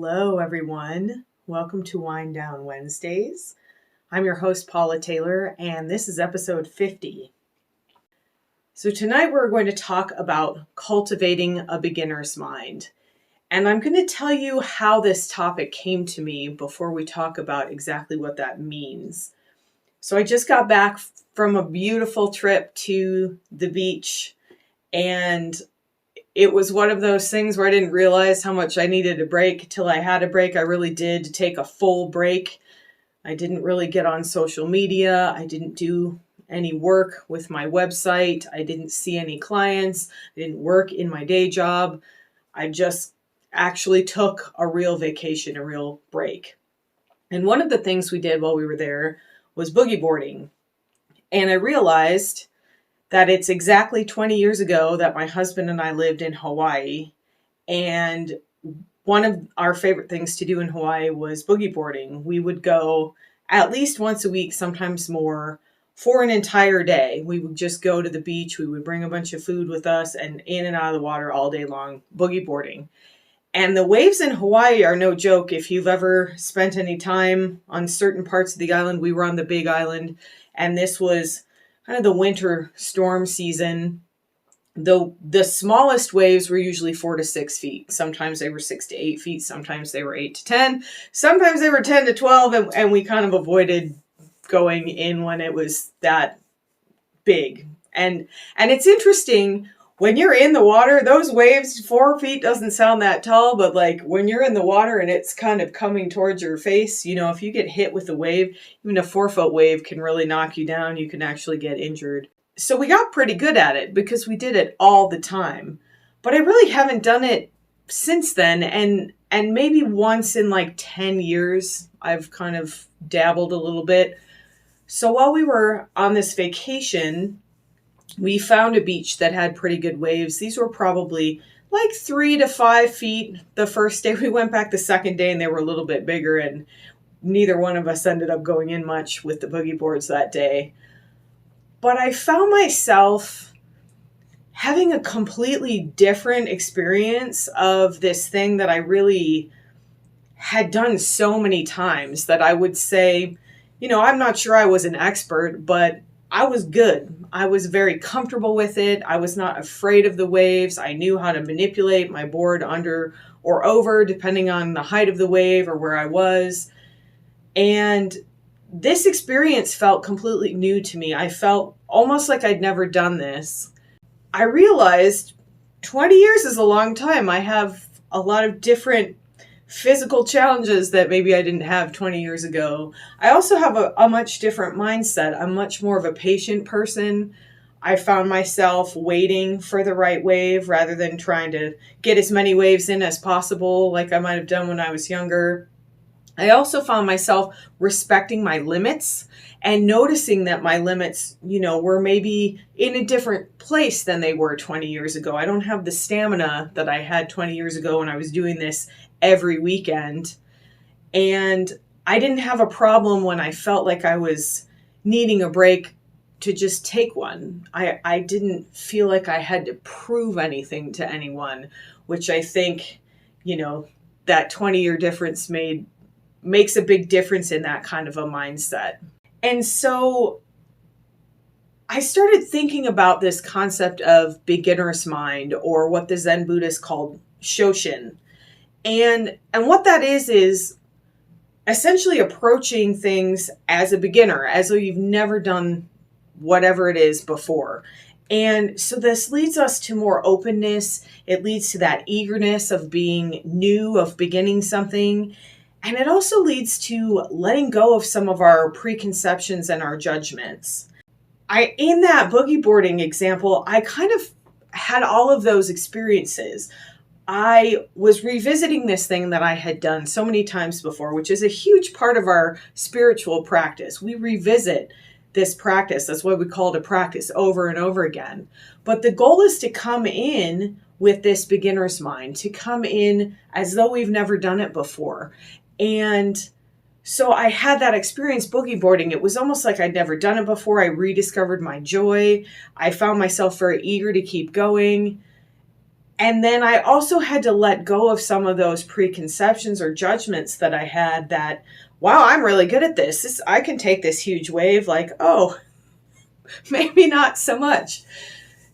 Hello, everyone. Welcome to Wind Down Wednesdays. I'm your host, Paula Taylor, and this is episode 50. So tonight we're going to talk about cultivating a beginner's mind. And I'm going to tell you how this topic came to me before we talk about exactly what that means. So I just got back from a beautiful trip to the beach, and it was one of those things where I didn't realize how much I needed a break till I had a break. I really did take a full break. I didn't really get on social media. I didn't do any work with my website. I didn't see any clients. I didn't work in my day job. I just actually took a real vacation, a real break. And one of the things we did while we were there was boogie boarding. And I realized that it's exactly 20 years ago that my husband and I lived in Hawaii. And one of our favorite things to do in Hawaii was boogie boarding. We would go at least once a week, sometimes more, for an entire day. We would just go to the beach. We would bring a bunch of food with us and in and out of the water all day long, boogie boarding. And the waves in Hawaii are no joke. If you've ever spent any time on certain parts of the island, we were on the Big Island, and this was kind of the winter storm season. The smallest waves were usually 4 to 6 feet. Sometimes they were 6 to 8 feet. Sometimes they were 8 to 10. Sometimes they were 10 to 12, and we kind of avoided going in when it was that big. And it's interesting, when you're in the water, those waves, 4 feet doesn't sound that tall, but like when you're in the water and it's kind of coming towards your face, if you get hit with a wave, even a 4-foot wave can really knock you down. You can actually get injured. So we got pretty good at it because we did it all the time. But I really haven't done it since then. And maybe once in like 10 years, I've kind of dabbled a little bit. So while we were on this vacation, we found a beach that had pretty good waves. These were probably like 3 to 5 feet the first day. We went back the second day and they were a little bit bigger, and neither one of us ended up going in much with the boogie boards that day. But I found myself having a completely different experience of this thing that I really had done so many times that I would say, I'm not sure I was an expert, but I was good. I was very comfortable with it. I was not afraid of the waves. I knew how to manipulate my board under or over, depending on the height of the wave or where I was. And this experience felt completely new to me. I felt almost like I'd never done this. I realized 20 years is a long time. I have a lot of different physical challenges that maybe I didn't have 20 years ago. I also have a much different mindset. I'm much more of a patient person. I found myself waiting for the right wave rather than trying to get as many waves in as possible like I might have done when I was younger. I also found myself respecting my limits and noticing that my limits, were maybe in a different place than they were 20 years ago. I don't have the stamina that I had 20 years ago when I was doing this every weekend. And I didn't have a problem when I felt like I was needing a break to just take one. I didn't feel like I had to prove anything to anyone, which I think, that 20-year difference makes a big difference in that kind of a mindset. And so I started thinking about this concept of beginner's mind, or what the Zen Buddhists called shoshin. And what that is essentially approaching things as a beginner, as though you've never done whatever it is before. And so this leads us to more openness. It leads to that eagerness of being new, of beginning something. And it also leads to letting go of some of our preconceptions and our judgments. In that boogie boarding example, I kind of had all of those experiences. I was revisiting this thing that I had done so many times before, which is a huge part of our spiritual practice. We revisit this practice. That's why we call it a practice, over and over again. But the goal is to come in with this beginner's mind, to come in as though we've never done it before. And so I had that experience boogie boarding. It was almost like I'd never done it before. I rediscovered my joy. I found myself very eager to keep going. And then I also had to let go of some of those preconceptions or judgments that I had that, wow, I'm really good at this. I can take this huge wave, like, oh, maybe not so much.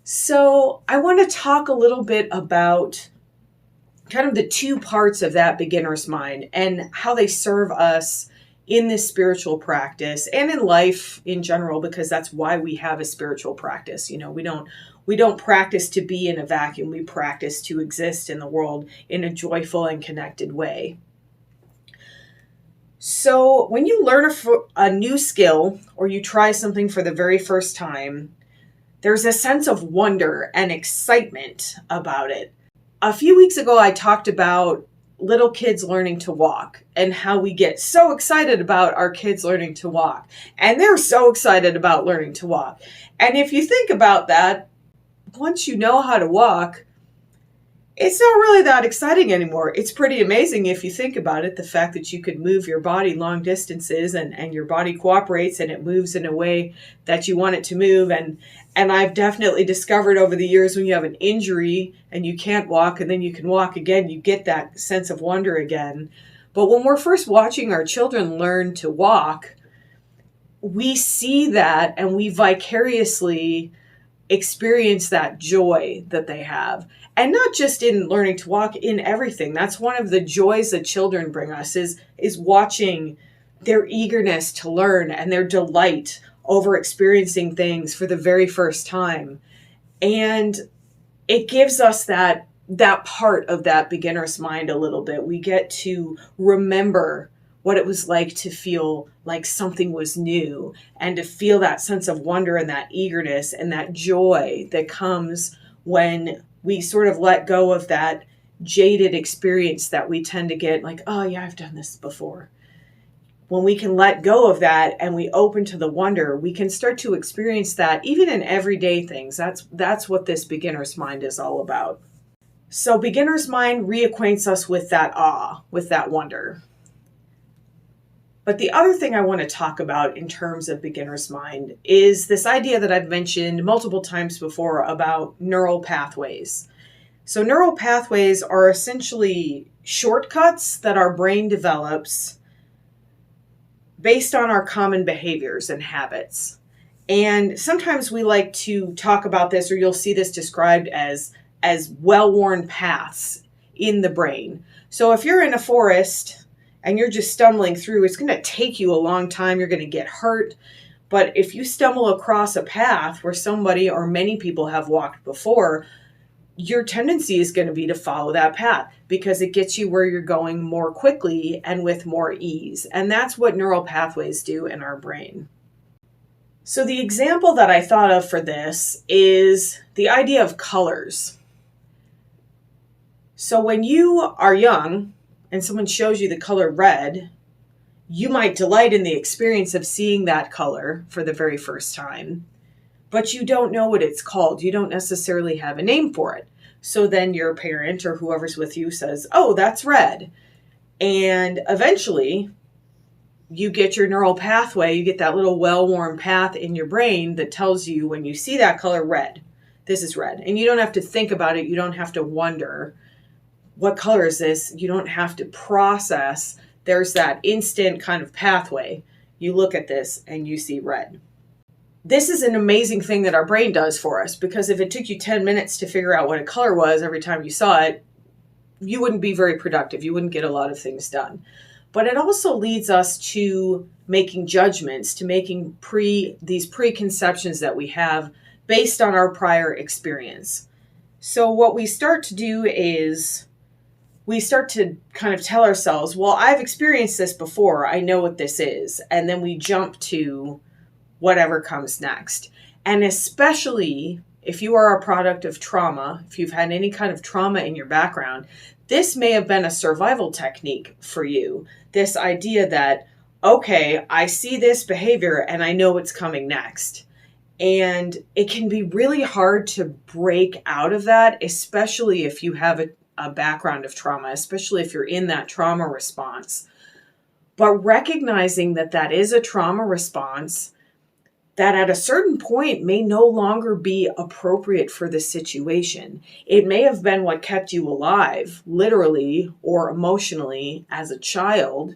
So I want to talk a little bit about kind of the two parts of that beginner's mind and how they serve us in this spiritual practice and in life in general, because that's why we have a spiritual practice. We don't practice to be in a vacuum. We practice to exist in the world in a joyful and connected way. So when you learn a new skill or you try something for the very first time, there's a sense of wonder and excitement about it. A few weeks ago, I talked about little kids learning to walk and how we get so excited about our kids learning to walk. And they're so excited about learning to walk. And if you think about that, once you know how to walk, it's not really that exciting anymore. It's pretty amazing if you think about it, the fact that you could move your body long distances and your body cooperates and it moves in a way that you want it to move. And I've definitely discovered over the years when you have an injury and you can't walk and then you can walk again, you get that sense of wonder again. But when we're first watching our children learn to walk, we see that and we vicariously experience that joy that they have. And not just in learning to walk, in everything. That's one of the joys that children bring us is watching their eagerness to learn and their delight over experiencing things for the very first time. And it gives us that part of that beginner's mind a little bit. We get to remember what it was like to feel like something was new and to feel that sense of wonder and that eagerness and that joy that comes when we sort of let go of that jaded experience that we tend to get, like, oh yeah, I've done this before. When we can let go of that and we open to the wonder, we can start to experience that even in everyday things. That's what this beginner's mind is all about. So beginner's mind reacquaints us with that awe, with that wonder. But the other thing I want to talk about in terms of beginner's mind is this idea that I've mentioned multiple times before about neural pathways. So neural pathways are essentially shortcuts that our brain develops based on our common behaviors and habits. And sometimes we like to talk about this, or you'll see this described as well-worn paths in the brain. So if you're in a forest and you're just stumbling through, it's going to take you a long time. You're going to get hurt. But if you stumble across a path where somebody or many people have walked before, your tendency is going to be to follow that path because it gets you where you're going more quickly and with more ease. And that's what neural pathways do in our brain. So the example that I thought of for this is the idea of colors. So when you are young, and someone shows you the color red, you might delight in the experience of seeing that color for the very first time, but you don't know what it's called. You don't necessarily have a name for it. So then your parent or whoever's with you says, oh, that's red. And eventually you get your neural pathway, you get that little well-worn path in your brain that tells you when you see that color red, this is red. And you don't have to think about it. You don't have to wonder, what color is this? You don't have to process. There's that instant kind of pathway. You look at this and you see red. This is an amazing thing that our brain does for us, because if it took you 10 minutes to figure out what a color was every time you saw it, you wouldn't be very productive. You wouldn't get a lot of things done. But it also leads us to making judgments, to making these preconceptions that we have based on our prior experience. So what we start to do is we start to kind of tell ourselves, well, I've experienced this before. I know what this is. And then we jump to whatever comes next. And especially if you are a product of trauma, if you've had any kind of trauma in your background, this may have been a survival technique for you. This idea that, okay, I see this behavior and I know what's coming next. And it can be really hard to break out of that, especially if you have a background of trauma, especially if you're in that trauma response. But recognizing that that is a trauma response that at a certain point may no longer be appropriate for the situation. It may have been what kept you alive, literally or emotionally, as a child,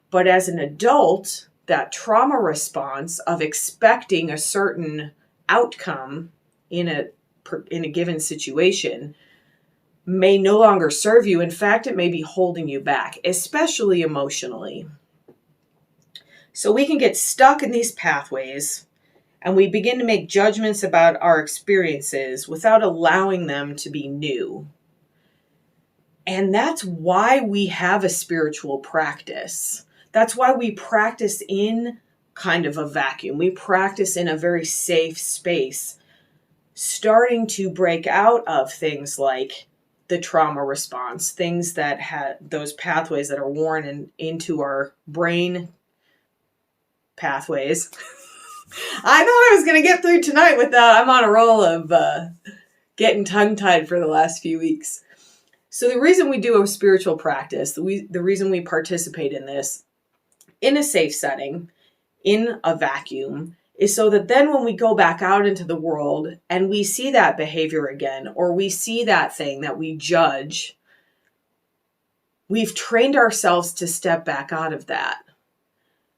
but as an adult, that trauma response of expecting a certain outcome in a given situation may no longer serve you. In fact, it may be holding you back, especially emotionally. So we can get stuck in these pathways and we begin to make judgments about our experiences without allowing them to be new. And that's why we have a spiritual practice. That's why we practice in kind of a vacuum. We practice in a very safe space, starting to break out of things like the trauma response, things that had those pathways that are worn into our brain pathways. I thought I was going to get through tonight with I'm on a roll of getting tongue-tied for the last few weeks. So the reason we do a spiritual practice, the reason we participate in this in a safe setting, in a vacuum, is so that then when we go back out into the world and we see that behavior again, or we see that thing that we judge, we've trained ourselves to step back out of that.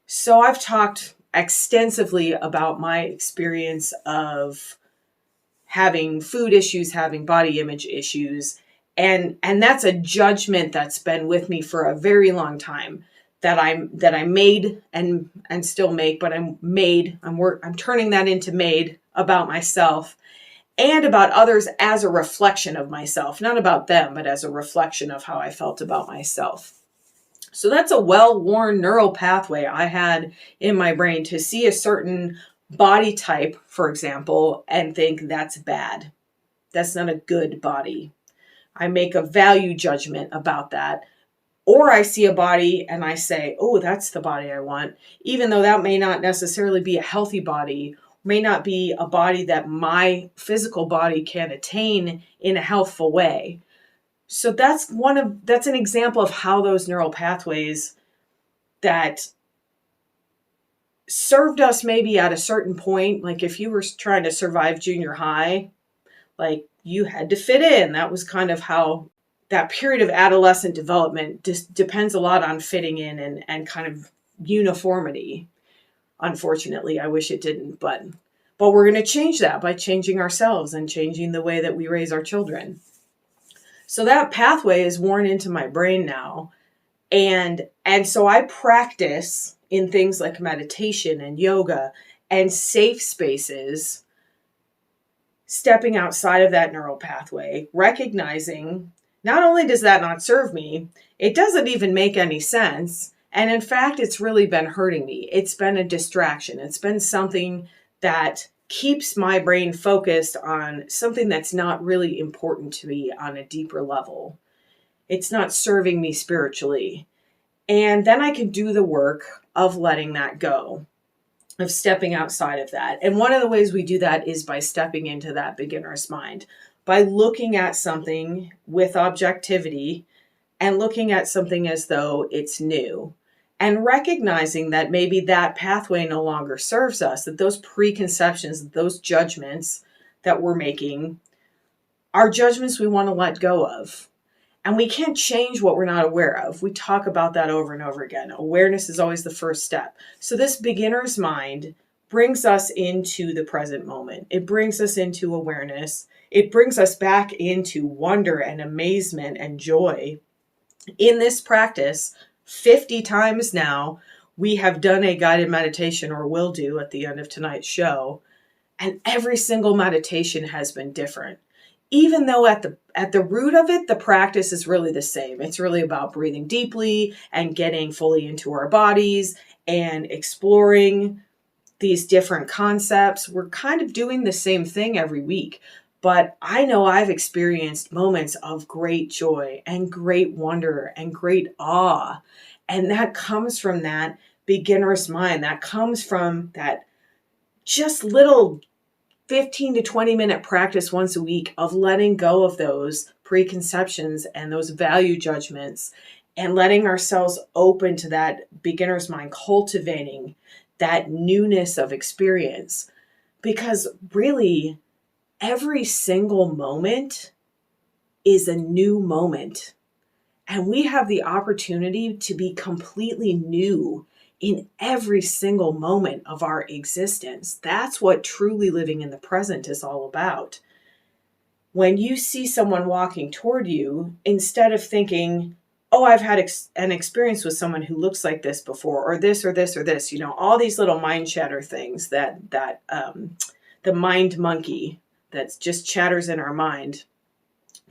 So I've talked extensively about my experience of having food issues, having body image issues, and that's a judgment that's been with me for a very long time that I made and still make, but I'm turning that into made about myself and about others as a reflection of myself, not about them, but as a reflection of how I felt about myself. So that's a well-worn neural pathway I had in my brain to see a certain body type, for example, and think that's bad. That's not a good body. I make a value judgment about that. Or I see a body and I say, oh, that's the body I want, even though that may not necessarily be a healthy body, may not be a body that my physical body can attain in a healthful way. So that's an example of how those neural pathways that served us maybe at a certain point, like if you were trying to survive junior high, like you had to fit in. That was kind of how that period of adolescent development just depends a lot on fitting in and kind of uniformity. Unfortunately, I wish it didn't, but we're going to change that by changing ourselves and changing the way that we raise our children. So that pathway is worn into my brain now. And so I practice in things like meditation and yoga and safe spaces, stepping outside of that neural pathway, recognizing not only does that not serve me, it doesn't even make any sense. And in fact, it's really been hurting me. It's been a distraction. It's been something that keeps my brain focused on something that's not really important to me on a deeper level. It's not serving me spiritually. And then I can do the work of letting that go, of stepping outside of that. And one of the ways we do that is by stepping into that beginner's mind, by looking at something with objectivity and looking at something as though it's new and recognizing that maybe that pathway no longer serves us, that those preconceptions, those judgments that we're making are judgments we want to let go of. And we can't change what we're not aware of. We talk about that over and over again. Awareness is always the first step. So this beginner's mind brings us into the present moment. It brings us into awareness. It brings us back into wonder and amazement and joy. In this practice, 50 times now, we have done a guided meditation, or will do at the end of tonight's show. And every single meditation has been different. Even though at the root of it, the practice is really the same. It's really about breathing deeply and getting fully into our bodies and exploring these different concepts. We're kind of doing the same thing every week. But I know I've experienced moments of great joy and great wonder and great awe. And that comes from that beginner's mind. That comes from that just little 15 to 20 minute practice once a week of letting go of those preconceptions and those value judgments and letting ourselves open to that beginner's mind, cultivating that newness of experience. Because really, every single moment is a new moment. And we have the opportunity to be completely new in every single moment of our existence. That's what truly living in the present is all about. When you see someone walking toward you, instead of thinking, oh, I've had an experience with someone who looks like this before, or this, or this, or this, all these little mind chatter things that the mind monkey that just chatters in our mind,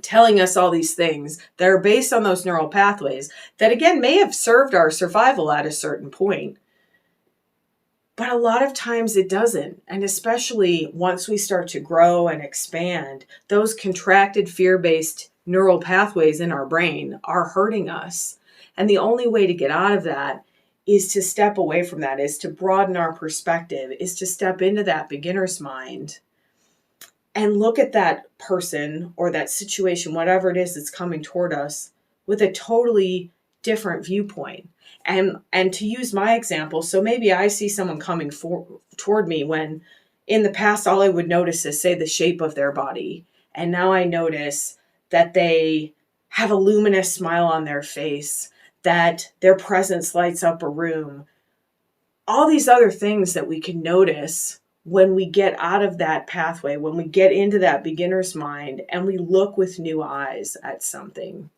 telling us all these things that are based on those neural pathways that, again, may have served our survival at a certain point. But a lot of times it doesn't. And especially once we start to grow and expand, those contracted fear-based neural pathways in our brain are hurting us. And the only way to get out of that is to step away from that, is to broaden our perspective, is to step into that beginner's mind and look at that person or that situation, whatever it is that's coming toward us, with a totally different viewpoint. And to use my example, so maybe I see someone coming toward me when in the past all I would notice is, say, the shape of their body. And now I notice that they have a luminous smile on their face, that their presence lights up a room. All these other things that we can notice when we get out of that pathway, when we get into that beginner's mind and we look with new eyes at something.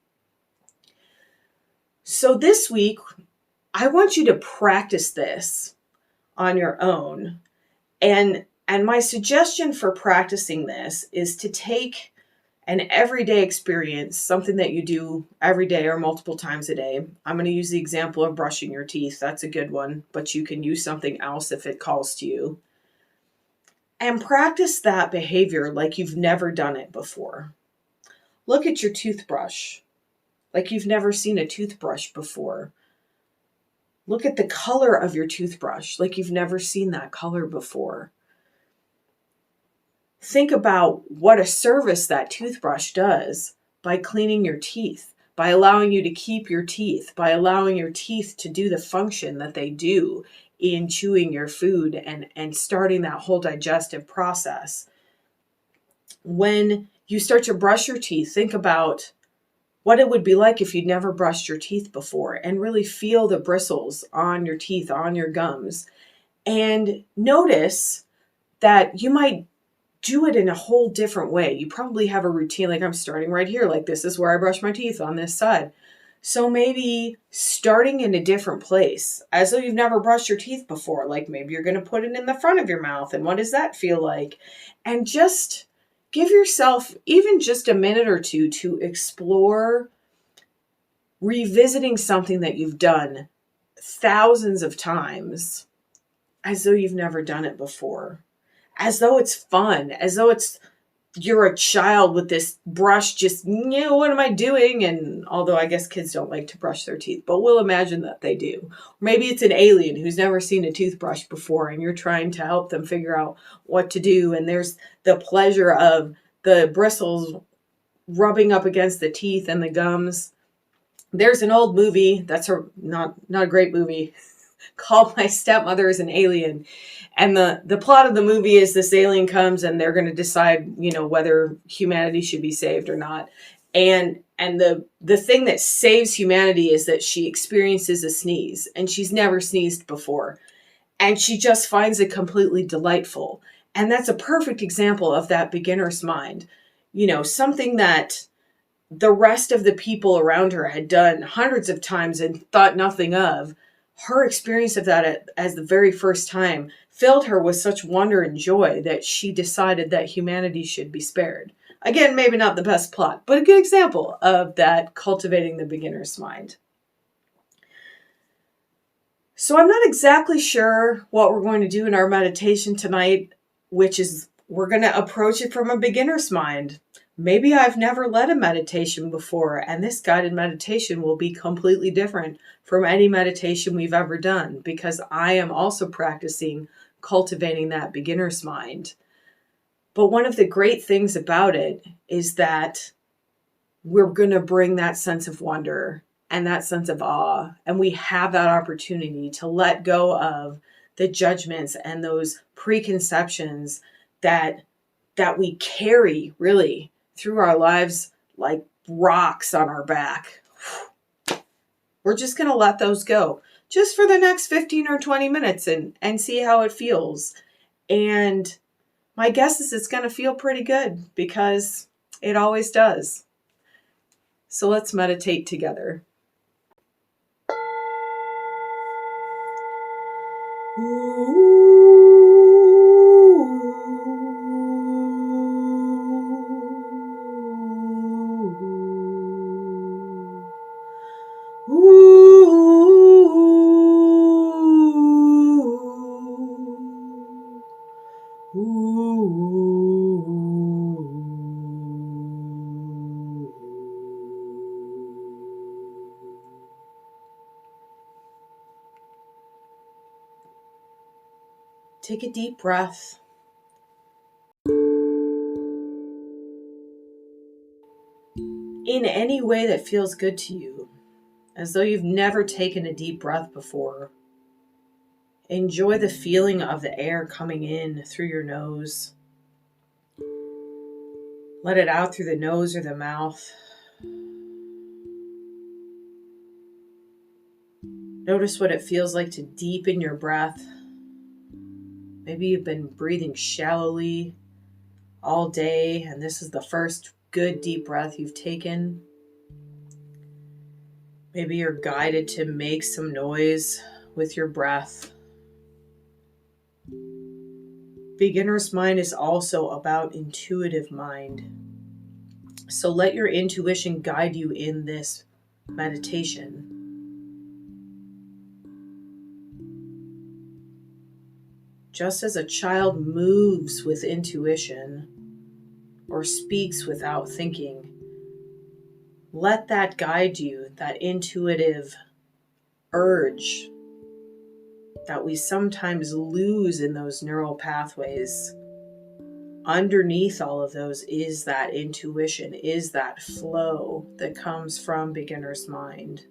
So this week, I want you to practice this on your own. And my suggestion for practicing this is to take an everyday experience, something that you do every day or multiple times a day. I'm going to use the example of brushing your teeth. That's a good one, but you can use something else if it calls to you. And practice that behavior like you've never done it before. Look at your toothbrush like you've never seen a toothbrush before. Look at the color of your toothbrush like you've never seen that color before. Think about what a service that toothbrush does by cleaning your teeth, by allowing you to keep your teeth, by allowing your teeth to do the function that they do in chewing your food and starting that whole digestive process. When you start to brush your teeth, think about what it would be like if you'd never brushed your teeth before, and really feel the bristles on your teeth, on your gums, and notice that you might do it in a whole different way. You probably have a routine, like I'm starting right here, like this is where I brush my teeth on this side. So maybe starting in a different place, as though you've never brushed your teeth before, like maybe you're going to put it in the front of your mouth, and what does that feel like? And just give yourself even just a minute or two to explore revisiting something that you've done thousands of times as though you've never done it before, as though it's fun, as though you're a child with this brush, just, what am I doing? And although I guess kids don't like to brush their teeth, but we'll imagine that they do. Or maybe it's an alien who's never seen a toothbrush before and you're trying to help them figure out what to do. And there's the pleasure of the bristles rubbing up against the teeth and the gums. There's an old movie, that's not a great movie, called My Stepmother is an Alien. And the plot of the movie is this alien comes and they're going to decide, whether humanity should be saved or not. And the thing that saves humanity is that she experiences a sneeze, and she's never sneezed before. And she just finds it completely delightful. And that's a perfect example of that beginner's mind. Something that the rest of the people around her had done hundreds of times and thought nothing of. Her experience of that as the very first time filled her with such wonder and joy that she decided that humanity should be spared. Again, maybe not the best plot, but a good example of that cultivating the beginner's mind. So I'm not exactly sure what we're going to do in our meditation tonight, which is we're going to approach it from a beginner's mind. Maybe I've never led a meditation before, and this guided meditation will be completely different from any meditation we've ever done, because I am also practicing cultivating that beginner's mind. But one of the great things about it is that we're going to bring that sense of wonder and that sense of awe, and we have that opportunity to let go of the judgments and those preconceptions that we carry really through our lives like rocks on our back. We're just going to let those go just for the next 15 or 20 minutes and see how it feels. And my guess is it's going to feel pretty good because it always does. So let's meditate together. Take a deep breath. In any way that feels good to you, as though you've never taken a deep breath before. Enjoy the feeling of the air coming in through your nose. Let it out through the nose or the mouth. Notice what it feels like to deepen your breath. Maybe you've been breathing shallowly all day, and this is the first good deep breath you've taken. Maybe you're guided to make some noise with your breath. Beginner's mind is also about intuitive mind. So let your intuition guide you in this meditation. Just as a child moves with intuition or speaks without thinking, let that guide you, that intuitive urge that we sometimes lose in those neural pathways. Underneath all of those is that intuition, is that flow that comes from beginner's mind.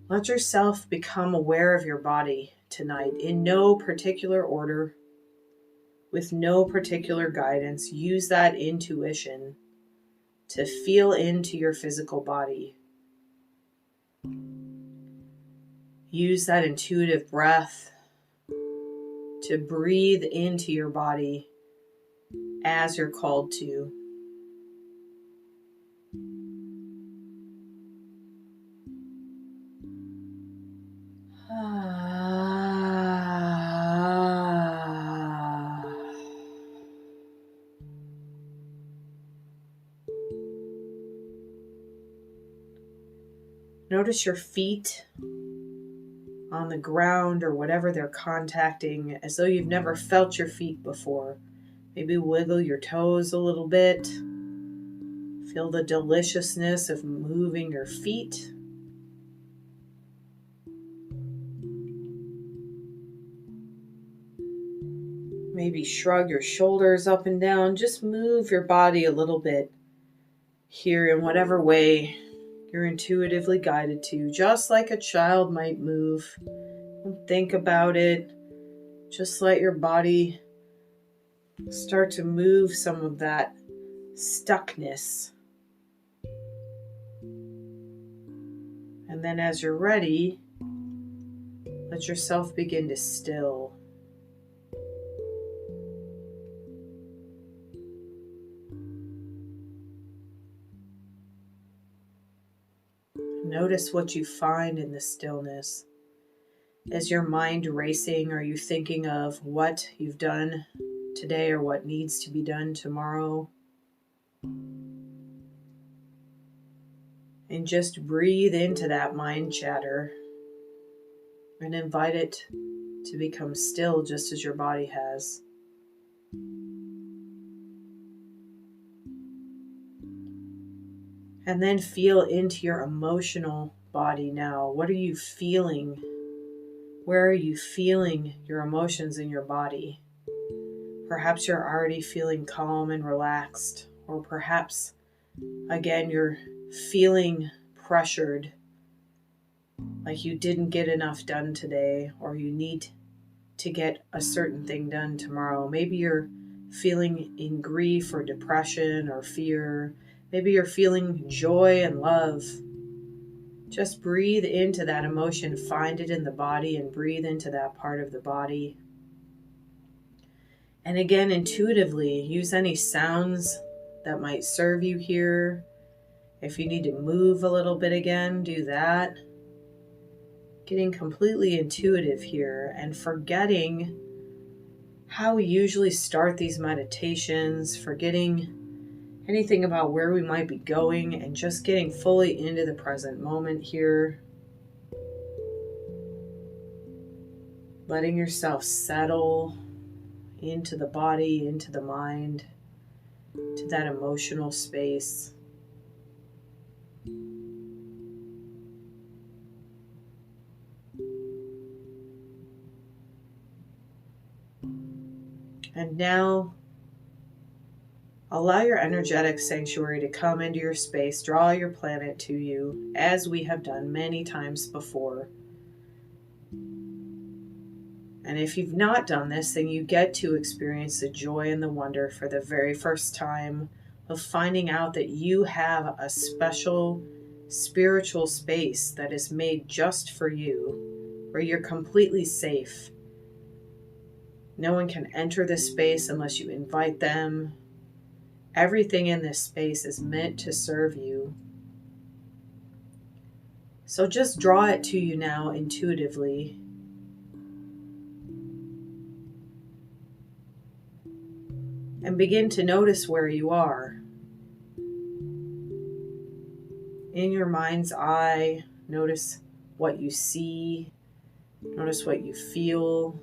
Let yourself become aware of your body tonight in no particular order, with no particular guidance. Use that intuition to feel into your physical body. Use that intuitive breath to breathe into your body as you're called to. Notice your feet on the ground or whatever they're contacting, as though you've never felt your feet before. Maybe wiggle your toes a little bit. Feel the deliciousness of moving your feet. Maybe shrug your shoulders up and down. Just move your body a little bit here in whatever way you're intuitively guided to, just like a child might move. Don't think about it. Just let your body start to move some of that stuckness. And then as you're ready, let yourself begin to still. Notice what you find in the stillness. Is your mind racing? Are you thinking of what you've done today or what needs to be done tomorrow? And just breathe into that mind chatter and invite it to become still just as your body has. And then feel into your emotional body now. What are you feeling Where are you feeling your emotions in your body? Perhaps you're already feeling calm and relaxed, or perhaps, again, you're feeling pressured, like you didn't get enough done today, or you need to get a certain thing done tomorrow. Maybe you're feeling in grief or depression or fear. Maybe you're feeling joy and love. Just breathe into that emotion, find it in the body, and breathe into that part of the body. And again, intuitively, use any sounds that might serve you here. If you need to move a little bit again, do that. Getting completely intuitive here and forgetting how we usually start these meditations, forgetting anything about where we might be going, and just getting fully into the present moment here. Letting yourself settle into the body, into the mind, to that emotional space. And now, allow your energetic sanctuary to come into your space. Draw your planet to you, as we have done many times before. And if you've not done this, then you get to experience the joy and the wonder for the very first time of finding out that you have a special spiritual space that is made just for you, where you're completely safe. No one can enter this space unless you invite them. Everything in this space is meant to serve you. So just draw it to you now intuitively. And begin to notice where you are. In your mind's eye, notice what you see. Notice what you feel.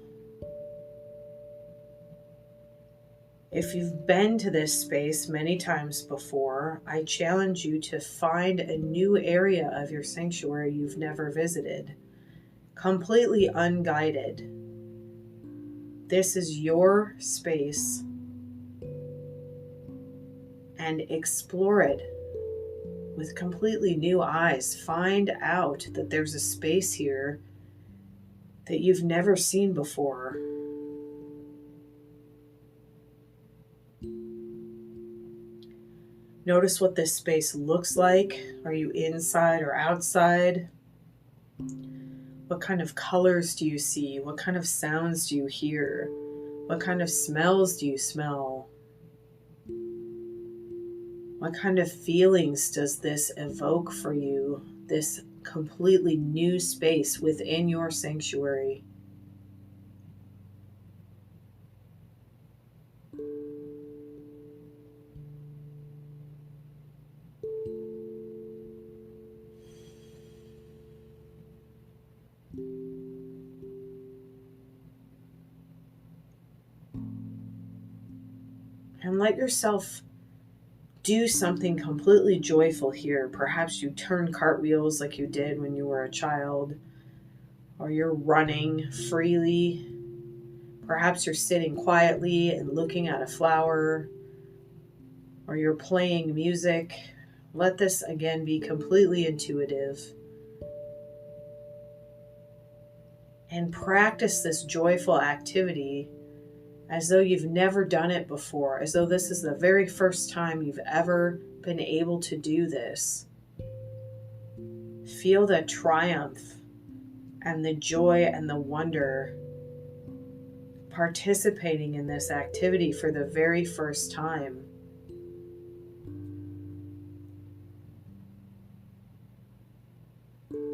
If you've been to this space many times before, I challenge you to find a new area of your sanctuary you've never visited, completely unguided. This is your space, and explore it with completely new eyes. Find out that there's a space here that you've never seen before. Notice what this space looks like. Are you inside or outside? What kind of colors do you see? What kind of sounds do you hear? What kind of smells do you smell? What kind of feelings does this evoke for you? This completely new space within your sanctuary. And let yourself do something completely joyful here. Perhaps you turn cartwheels like you did when you were a child, or you're running freely. Perhaps you're sitting quietly and looking at a flower, or you're playing music. Let this again be completely intuitive. And practice this joyful activity as though you've never done it before, as though this is the very first time you've ever been able to do this. Feel the triumph and the joy and the wonder participating in this activity for the very first time.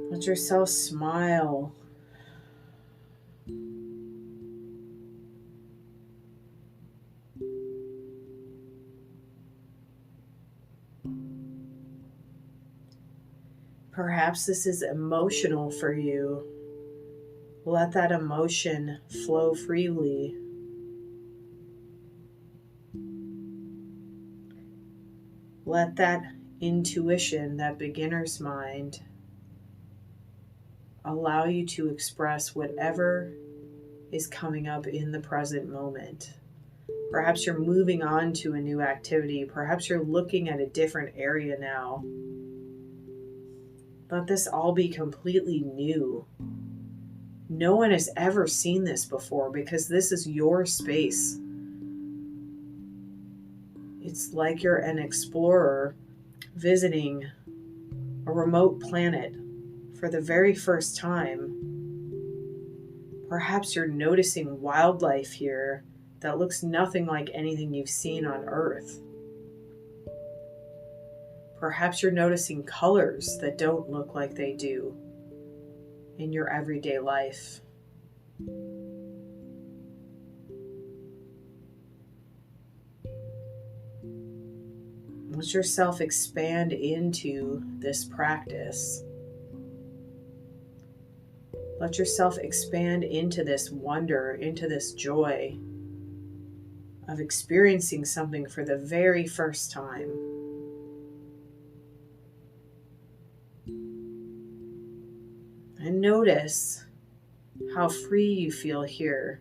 Let yourself smile. Perhaps this is emotional for you. Let that emotion flow freely. Let that intuition, that beginner's mind, allow you to express whatever is coming up in the present moment. Perhaps you're moving on to a new activity. Perhaps you're looking at a different area now. Let this all be completely new. No one has ever seen this before because this is your space. It's like you're an explorer visiting a remote planet for the very first time. Perhaps you're noticing wildlife here that looks nothing like anything you've seen on Earth. Perhaps you're noticing colors that don't look like they do in your everyday life. Let yourself expand into this practice. Let yourself expand into this wonder, into this joy of experiencing something for the very first time. And notice how free you feel here.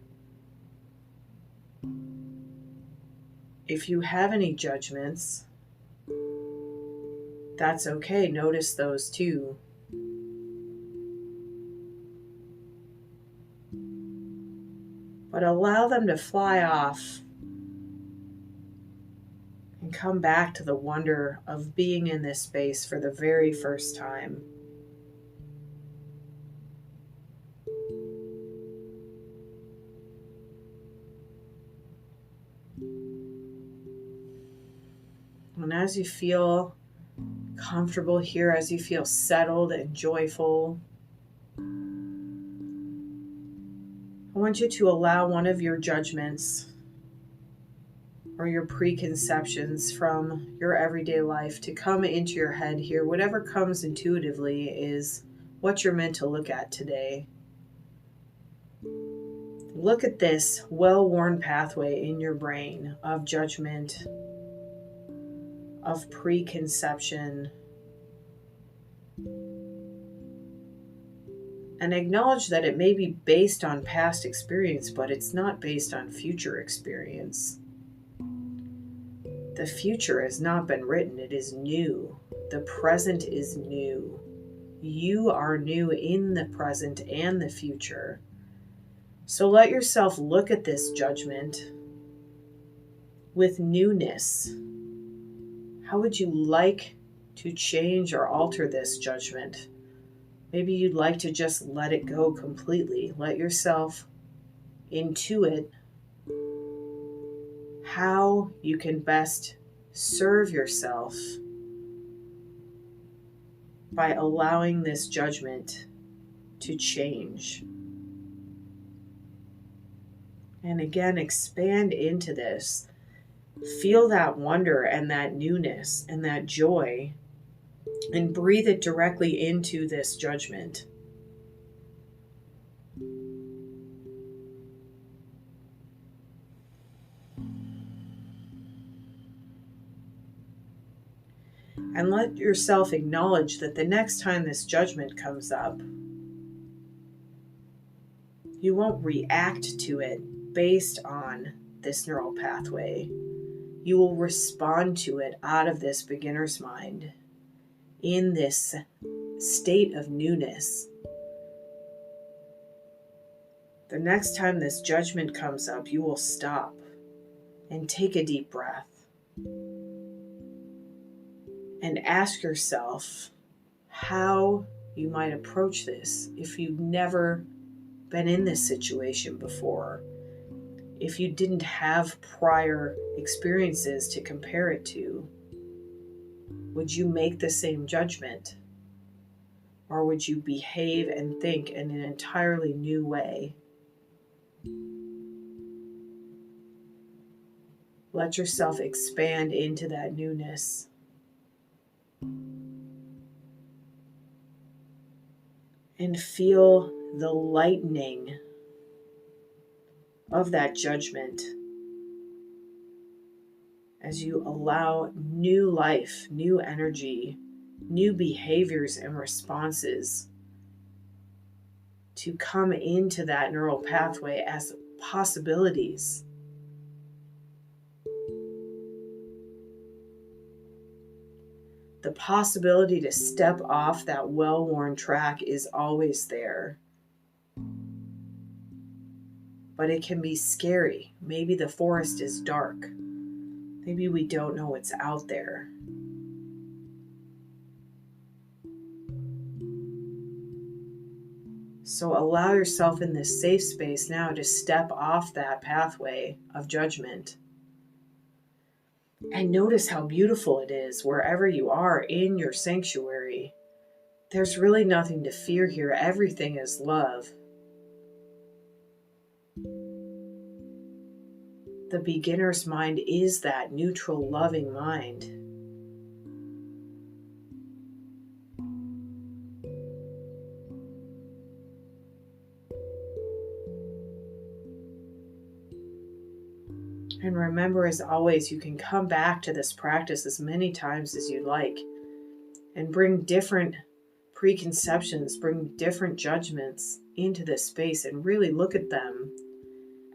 If you have any judgments, that's okay. Notice those too. But allow them to fly off and come back to the wonder of being in this space for the very first time. And as you feel comfortable here, as you feel settled and joyful, I want you to allow one of your judgments or your preconceptions from your everyday life to come into your head here. Whatever comes intuitively is what you're meant to look at today. Look at this well-worn pathway in your brain of judgment, of preconception, and acknowledge that it may be based on past experience, but it's not based on future experience. The future has not been written, it is new. The present is new. You are new in the present and the future. So let yourself look at this judgment with newness. How would you like to change or alter this judgment? Maybe you'd like to just let it go completely. Let yourself intuit how you can best serve yourself by allowing this judgment to change. And again, expand into this. Feel that wonder and that newness and that joy, and breathe it directly into this judgment. And let yourself acknowledge that the next time this judgment comes up, you won't react to it based on this neural pathway. You will respond to it out of this beginner's mind in this state of newness. The next time this judgment comes up, you will stop and take a deep breath and ask yourself how you might approach this if you've never been in this situation before, if you didn't have prior experiences to compare it to. Would you make the same judgment? Or would you behave and think in an entirely new way? Let yourself expand into that newness. And feel the lightening of that judgment as you allow new life, new energy, new behaviors and responses to come into that neural pathway as possibilities. The possibility to step off that well-worn track is always there. But it can be scary. Maybe the forest is dark. Maybe we don't know what's out there. So allow yourself in this safe space now to step off that pathway of judgment. And notice how beautiful it is wherever you are in your sanctuary. There's really nothing to fear here. Everything is love. The beginner's mind is that neutral, loving mind. And remember, as always, you can come back to this practice as many times as you like and bring different preconceptions, bring different judgments into this space and really look at them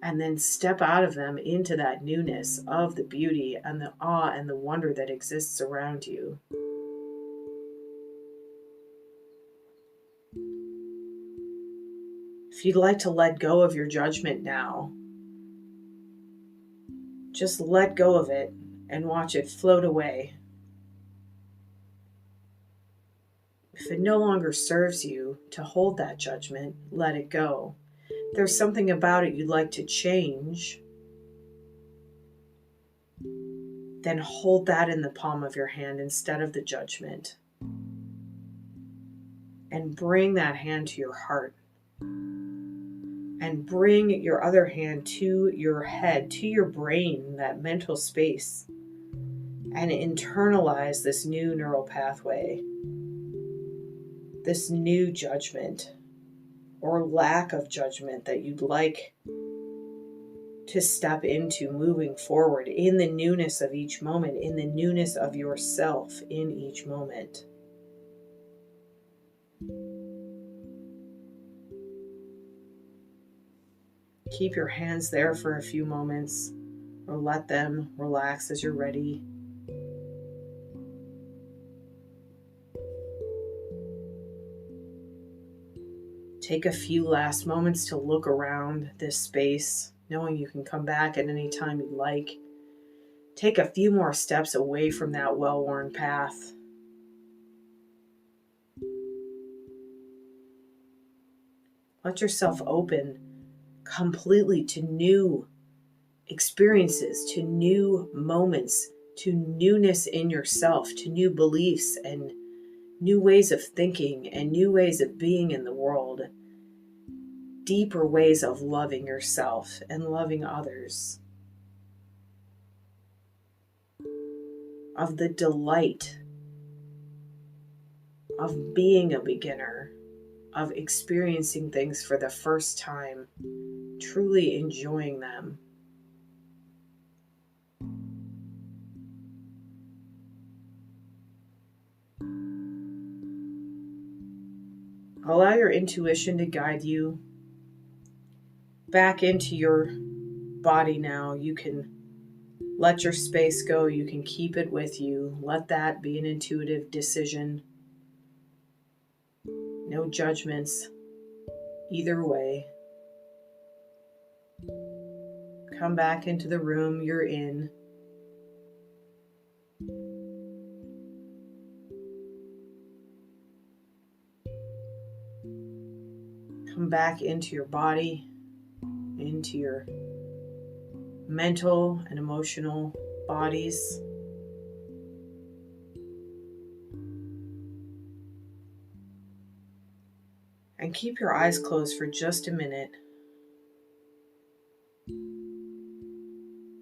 and then step out of them into that newness of the beauty and the awe and the wonder that exists around you. If you'd like to let go of your judgment now, just let go of it and watch it float away. If it no longer serves you to hold that judgment, let it go. If there's something about it you'd like to change, then hold that in the palm of your hand instead of the judgment. And bring that hand to your heart. And bring your other hand to your head, to your brain, that mental space. And internalize this new neural pathway. This new judgment or lack of judgment that you'd like to step into moving forward in the newness of each moment, in the newness of yourself in each moment. Keep your hands there for a few moments or let them relax as you're ready. Take a few last moments to look around this space, knowing you can come back at any time you'd like. Take a few more steps away from that well-worn path. Let yourself open completely to new experiences, to new moments, to newness in yourself, to new beliefs and new ways of thinking and new ways of being in the world, deeper ways of loving yourself and loving others, of the delight of being a beginner, of experiencing things for the first time, truly enjoying them. Allow your intuition to guide you back into your body now. You can let your space go. You can keep it with you. Let that be an intuitive decision. No judgments either way. Come back into the room you're in. Come back into your body, into your mental and emotional bodies. And keep your eyes closed for just a minute.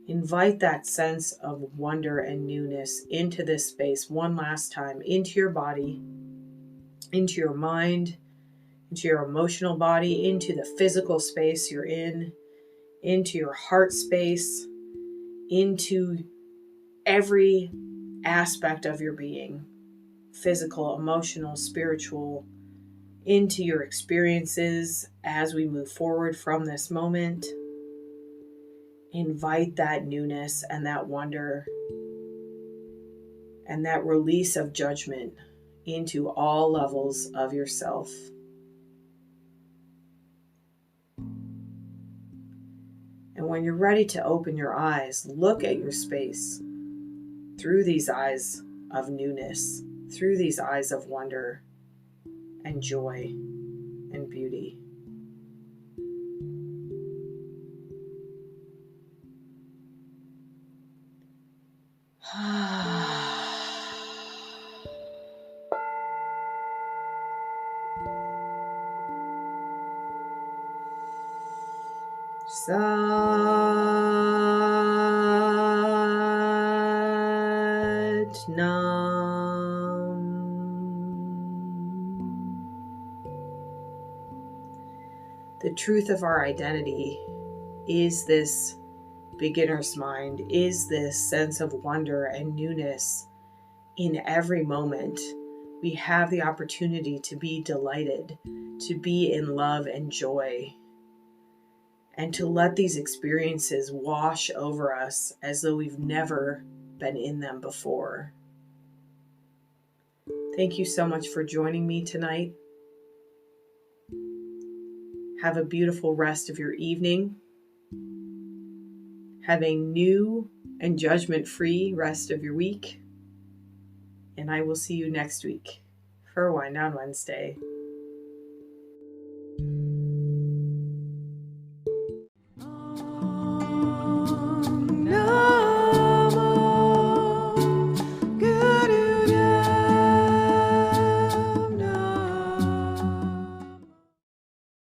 Invite that sense of wonder and newness into this space one last time, into your body, into your mind, into your emotional body, into the physical space you're in, into your heart space, into every aspect of your being, physical, emotional, spiritual, into your experiences as we move forward from this moment. Invite that newness and that wonder and that release of judgment into all levels of yourself. And when you're ready to open your eyes, look at your space through these eyes of newness, through these eyes of wonder and joy and beauty. Sat Nam. The truth of our identity is this beginner's mind, is this sense of wonder and newness in every moment. We have the opportunity to be delighted, to be in love and joy, and to let these experiences wash over us as though we've never been in them before. Thank you so much for joining me tonight. Have a beautiful rest of your evening. Have a new and judgment-free rest of your week. And I will see you next week for Wind Down Wednesday.